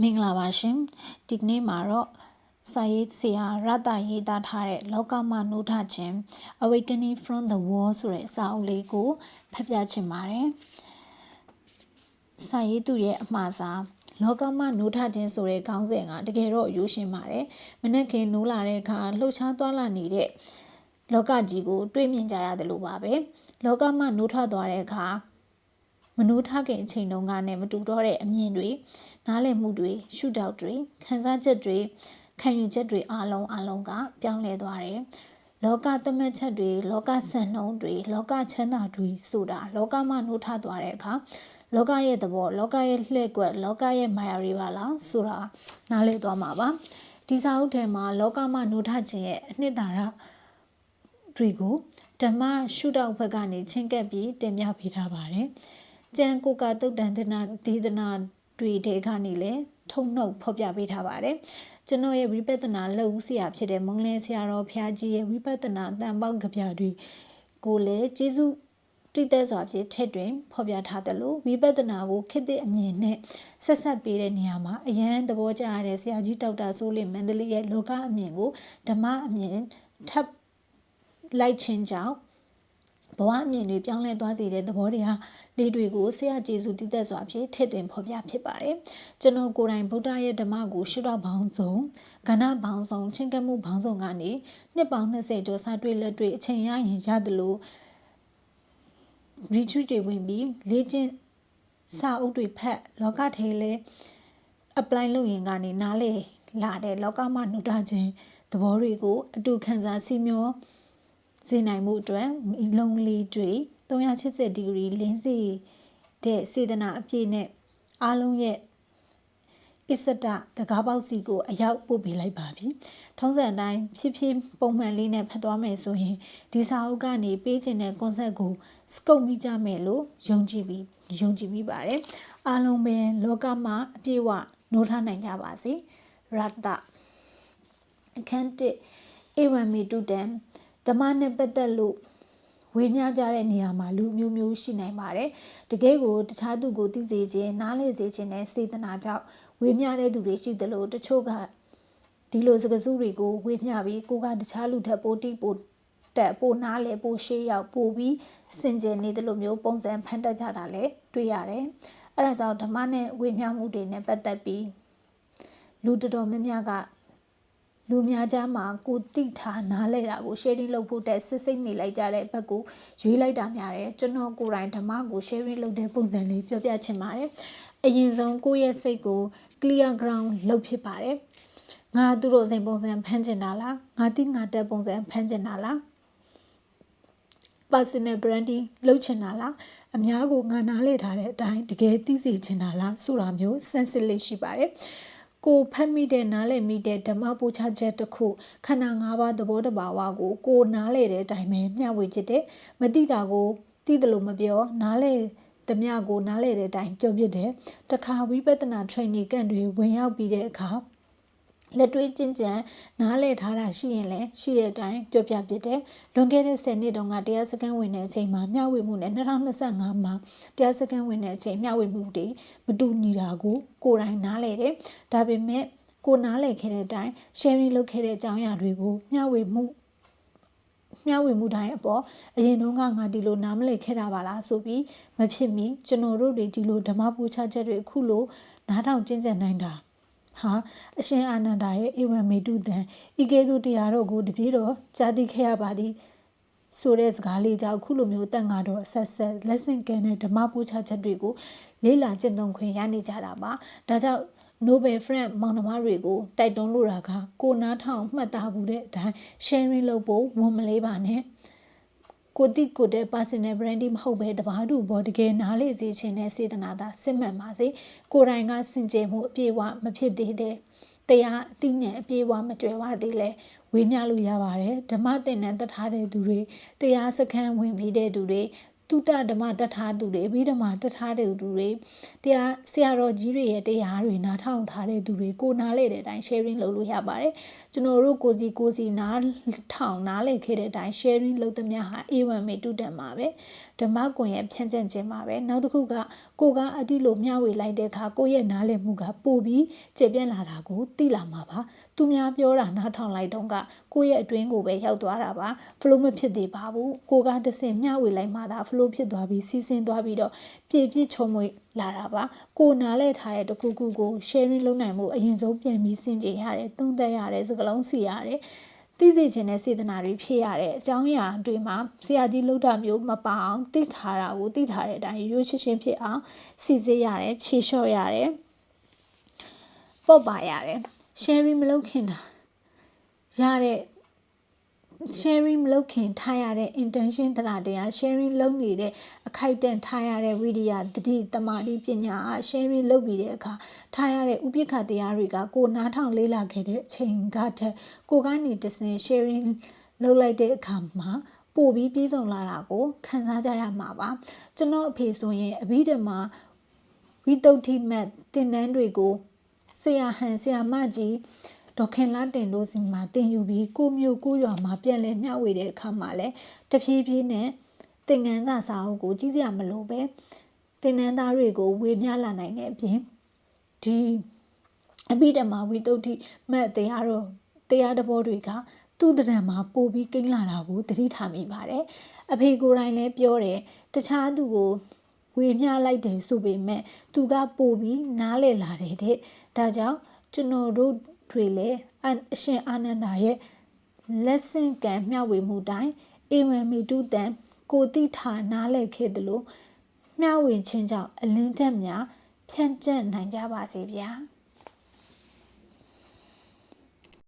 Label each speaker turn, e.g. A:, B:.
A: မင်္ဂလာပါရှင်ဒီကနေ့မှာတော့စာရေးဆရာရတရေးသားထားတဲ့လောကမှနိုးထခြင်း Awakening from the War ဆိုတဲ့စာအုပ်လေးကိုဖတ်ပြချင်ပါတယ်စာရေးသူရဲ့အမှားစာလောကမှနိုးထခြင်းဆိုတဲ့ခေါင်းစဉ်ကတကယ်တော့ရိုးရှင်းပါတယ်မနေ့ကနိုးလာတဲ့အခါလှုပ်ရှားသွားလာနေတဲ့လောကကြီးကိုတွေးမြင်ကြရတယ်လို့ပါပဲလောကမှနိုးထသွားတဲ့အခါမနိုးထခင်အချိန်တုန်းကနဲ့မတူတော့တဲ့အမြင်တွေနားလည်မှုတွေရှုထောင့်တွေခံစားချက်တွေခံယူချက်တွေအလုံးကပြောင်းလဲသွားတယ်လောကသတ်မှတ်ချက်တွေလောကစံနှုန်းတွေလောကချမ်းသာတွေဆိုတာလောကမှနိုးထသွားတဲ့အခါလောကရဲ့သဘောလောကရဲ့လှည့်ကွက်လောကရဲ့မာယာတွေပါလားဆိုတာနားလည်သွားမှာပါဒီစာအုပ်ထဲမှာလောကမှနိုးထခြင်းရဲ့အနှစ်သာရတွေကိုဓမ္မရှုထောင့်ဘက်ကနေချင်းကပ်ပြီးတင်ပြပေးထားပါတယ်ကျန်ကိုကတုတ်တန်ဒေသနာတွေတဲကနေလည်းထုံနှုတ်ဖော်ပြပေးထားပါတယ်ကျွန်တော်ရဲ့ဝိပဿနာလှုပ်ဆရာဖြစ်တဲ့မုံလဲဆရာတော်ဖျားကြီးရဲ့ဝိပဿနာတန်ပေါက်ကဗျာတွေကိုလည်းကျေးဇူးတည်တဲ့စွာဖြင့်ထည့်တွင်ဖော်ပြထားတယ်လို့ဝိပဿနာကိုခေတ်သစ်အမြင်နဲ့ဆက်ပေးတဲ့နေရာမှာအရန်သဘောကျရတဲ့ဆရာကြီးဒေါက်တာစိုးလင်မန္တလေးရဲ့လောကအမြင်ကိုဓမ္မအမြင်ထပ်လိုက်ခြင်းကြောင့်ဘဝအမြင်တွေပြောင်းလဲသွားစေတဲ့သဘောတရားလေးတွေကိုဆရာကျေးဇူးတည်တဲ့စွာဖြင့်ထည့်သွင်းဖော်ပြဖြစ်ပါတယ်ကျွန်တော်ကိုယ်တိုင်ဗုဒ္ဓရဲ့ဓမ္မကိုရှုထောင့်ပေါင်းစုံကဏ္ဍပေါင်းစုံချင်းကပ်မှုပေါင်းစုံကနေနှစ်ပေါင်း20ကျော်စာတွေ့လက်တွေ့အချိန်ရရင်ရတယ်လို့ retreat တွေဝင်ပြီးလေ့ကျင့်စာအုပ်တွေဖတ်လောကထဲလဲ apply လုပ်ရင်ကနေနားလေလာတဲ့လောကမှနုထခြင်းသဘောတွေကိုအတူခံစားစီမျောစေနိုင်မှုအတွက်မိလုံးလေးတွေ380ဒီဂရီလင်းစီတဲ့စေတနာအပြည့်နဲ့အားလုံးရဲ့အစ္စဒတကားပေါက်စီကိုအရောက်ပို့ပေးလိုက်ပါပြီထုံးစံအတိုင်းဖြစ်ပုံမှန်လေးနဲ့ဖတ်သွားမယ်ဆိုရင်ဒီစာအုပ်ကနေပေးခြင်းတဲ့ concept ကို scope မိကြမယ်လို့ယုံကြည်ပြီးပါတယ်အားလုံးပဲလောကမှာအပြည့်အဝနိုးထနိုင်ကြပါစေရတအခန်း1ဧဝံမေတုတံဓမ္မနဲ့ပတ်သက်လို့ဝေမျှကြတဲ့နေရာမှာလူမျိုးမျိုးရှိနိုင်ပါတယ်တကယ်ကိုတခြားသူကိုသိစေခြင်းနားလည်စေခြင်းနဲ့စေတနာကြောင့်ဝေမျှတဲ့သူတွေရှိသလိုတချို့ကဒီလိုစကားစုတွေကိုဝေမျှပြီးကိုကတခြားလူထက်ပိုတိပိုတက်ပိုနားလေပိုရှေးရောက်ပိုပြီးစင်ကြယ်နေတယ်လို့မျိုးပုံစံဖန်တက်ကြတာလည်းတွေ့ရတယ်အဲဒါကြောင့်ဓမ္မနဲ့ဝေမျှမှုတွေနဲ့ပတ်သက်ပြီးလူတော်များများကလူများကြားမှာကိုတိထားနားလဲတာကို sharing လုပ်ဖို့တက်စစ်စိတ်နေလိုက်ကြတဲ့ဘက်ကိုရွေးလိုက်တာများတယ်ကျွန်တော်ကိုယ်တိုင်ဓမ္မကို sharing လုပ်တဲ့ပုံစံလေးပြောပြချင်ပါတယ်အရင်ဆုံးကိုယ့်ရဲ့စိတ်ကို clear ground လုပ်ဖြစ်ပါတယ်ငါသူတို့စိန်ပုံစံဖမ်းကျင်တာလားငါတိငါတက်ပုံစံဖမ်းကျင်တာလား personal branding လုပ်ချင်တာလားအများကိုငါနားလဲထားတဲ့အတိုင်းတကယ်သိစေချင်တာလားဆိုတာမျိုး sensitive ရှိပါတယ်ကိုဖတ်မိတဲ့နားလည်မိတဲ့ဓမ္မပို့ချချက်တစ်ခုခန္ဓာ၅ပါးသဘောတဘာဝကိုနားလည်တဲ့အတိုင်းပဲမျှဝေဖြစ်တယ်မသိတာကိုသိတယ်လို့မပြောနားလည်သမျှကိုနားလည်တဲ့အတိုင်းပြောပြတယ်တခါဝိပဿနာ training ကန်တွေဝင်ရောက်ပြီးတဲ့အခါလက်တွေ့ကျင့်ကြံနားလည်ထားတာရှိရင်လည်းရှိတဲ့အတိုင်းပြောပြပြတယ်လွန်ခဲ့တဲ့10နှစ်တုန်းကတရားစခန်းဝင်တဲ့အချိန်မှာမျှဝေမှုနဲ့2025မှာတရားစခန်းဝင်တဲ့အချိန်မျှဝေမှုတွေမတူညီတာကိုကိုယ်တိုင်နားလည်တယ်ဒါပေမဲ့ကိုနားလည်ခဲ့တဲ့အတိုင်း sharing လုပ်ခဲ့တဲ့အကြောင်းအရာတွေကိုမျှဝေမှုတိုင်းအပေါ်အရင်တုန်းကငါဒီလိုနားမလည်ခဲ့တာပါလားဆိုပြီးမဖြစ်မီကျွန်တော်တို့တွေဒီလိုဓမ္မပူချချက်တွေအခုလိုနားထောင်ကျင့်ကြံနိုင်တာဟာအရှင်အာနန္ဒာရဲ့ဧဝံမေတုတံဤကဲ့သို့တရားတော်ကိုတပည့်တော်ကြားသိခဲ့ရပါသည်ဆိုတဲ့စကားလေးကြောင့်ခုလိုမျိုးတန်ဃာတော်အဆက်လက်ဆင့်ကမ်းတဲ့ဓမ္မပူချချက်တွေကိုလေ့လာကျင့်သုံးခွင့်ရနေကြတာပါဒါကြောင့် Nobel Friend မောင်နှမတွေကိုတိုက်တွန်းလိုတာကကိုနားထောင်မှတ်သားမှုတဲ့အတိုင်း sharing လုပ်ဖို့ဝန်မလေးပါနဲ့ကိုတိကိုတဲ့ personal branding မဟုတ်ပဲတဘာတူဘောတကယ်နားလေစေခြင်းနဲ့စေတနာသာစစ်မှန်ပါစေကိုယ်တိုင်ကစင်ကြယ်မှုအပြည့်အဝမဖြစ်သေးတဲ့တရားအသိဉာဏ်အပြည့်အဝမကြွယ်ဝသေးလဲဝေမျှလို့ရပါတယ်ဓမ္မသင်တန်းတတ်ထားတဲ့သူတွေတရားစခန်းဝင်ပြီးတဲ့သူတွေ တုတဓမ္မတထားသူတွေအဘိဓမ္မာတထားတဲ့သူတွေတရားဆရာတော်ကြီးတွေရဲ့တရားတွေနားထောင်ထားတဲ့သူတွေကိုနားလေတဲ့အတိုင်း sharing လုပ်လို့ရပါတယ်ကျွန်တော်တို့ကိုစီနားထောင်နားလေခဲ့တဲ့အတိုင်း sharing လုပ်သမျှဟာ A1 မေတုတန်ပါပဲဓမ္မကွန်ရဲ့ဖြန့်ကျက်ခြင်းပါပဲနောက်တစ်ခုကကိုကအတိလို့မျှဝေလိုက်တဲ့အခါကိုရဲ့နားလည်မှုကပိုပြီးကျေပြန့်လာတာကိုသိလာမှာပါသူများပြောတာနားထောင်လိုက်တော့ကကိုရဲ့အတွင်းကိုပဲရောက်သွားတာပါ flow မဖြစ်သေးပါဘူးကိုကတဆင်မျှဝေလိုက်မှသာ flow ဖြစ်သွားပြီးစီးဆင်းသွားပြီးတော့ပြည့်ပြည့်ချုံမွေလာတာပါကိုနားလဲထားတဲ့တကူကူကို sharing လုပ်နိုင်မှုအရင်ဆုံးပြန်ပြီးစင်ကြယ်ရတယ်သုံးသပ်ရတယ်စကလုံးစီရတယ်သိစေခြင်းနဲ့စေတနာတွေဖြစ်ရတဲ့အကြောင်းအရာတွေမှာဆရာကြီးလှုပ်တာမျိုးမပါအောင်သိထားတာကိုသိထားတဲ့အတိုင်းရိုးချစ်ချင်းဖြစ်အောင်စီစစ်ရတယ်ဖြေလျှော့ရတယ်ပုတ်ပါရတယ် sharing မလုပ်ခင်တာရတဲ့ sharing မလုပ်ခင်ထားရတဲ့ intention တရား sharing လုပ်နေတဲ့အခိုက်အတန့်ထားရတဲ့ဝိရိယတတိတမာတိပညာအား sharing လုပ်ပြီးတဲ့အခါထားရတဲ့ဥပိ္ပခတရားတွေကကိုနားထောင်လေးလာခဲ့တဲ့အချိန်ကထက်ကိုကနေတစင် sharing လုပ်လိုက်တဲ့အခါမှာပို့ပြီးပြည့်စုံလာတာကိုခံစားကြရမှာပါကျွန်တော်အဖေဆိုရင်အဘိဓမ္မာဝိတုဒ္ဓိမတ်သင်တန်းတွေကိုဆရာဟန်ဆရာမကြီးဒေါခင်လာတင်တို့စီမှာတင်ယူပြီးကိုမျိုးကိုရွာမှာပြန်လည်မျှဝေတဲ့အခါမှာလည်းတဖြည်းဖြည်းနဲ့သင်ခန်းစာအုပ်ကိုကြီးစရာမလိုပဲသင်တန်းသားတွေကိုဝေမျှလာနိုင်တဲ့အပြင်ဒီအဘိဓမ္မာဝိတုဒ္ဓိမတ်တရားတော်တွေကသူ့တရံမှာပို့ပြီးကိန်းလာတာကိုသတိထားမိပါတယ်အဖေကိုယ်တိုင်လည်းပြောတယ်တခြားသူကိုဝေမျှလိုက်တယ်ဆိုပေမဲ့သူကပို့ပြီးနားလည်လာတယ်တဲ့ဒါကြောင့်ကျွန်တော်တို့တွေလည်းအရှင်အာနန္ဒာရဲ့လက်ဆင့်ကံမျှဝေမှုတိုင်းအေဝံမီတုတံကိုတိထာနားလည်ခဲ့သလိုမျှဝေခြင်းကြောင့်အလင်းတက်များဖြန့်ကျက်နိုင်ကြပါစေဗျာ